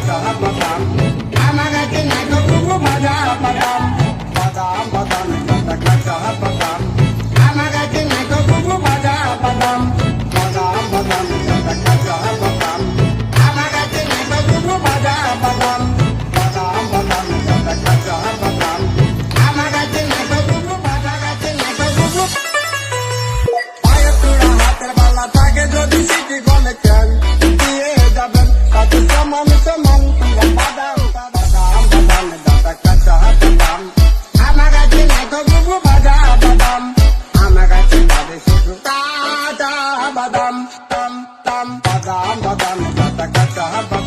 কাঁচা বাদাম আমার কাছে নাই তো বুবু ভাজা বাদাম বাদাম বাদাম দাদা কাঁচা বাদাম আমার কাছে নাই তো বুবু ভাজা বাদাম বাদাম বাদাম দাদা কাঁচা বাদাম আমার কাছে নাই তো বুবু ভাজা বাদাম বাদাম বাদাম দাদা কাঁচা বাদাম আমার কাছে নাই তো বুবু ভাজা কাছে নাই তো বুবু পায়ের তোড়া হাতের বালা থাকে যদি সিটি গলে কেন দিয়ে যাবেন তাতে সমান সমান বাদাম বাদাম বাদাম দাদা কাঁচা বাদাম আমার কাছে নাই তো বুবু ভাজা বাদাম আমার কাছে পাবে শুধু কাঁচা বাদাম বাদাম বাদাম দাদা কাঁচা বাদাম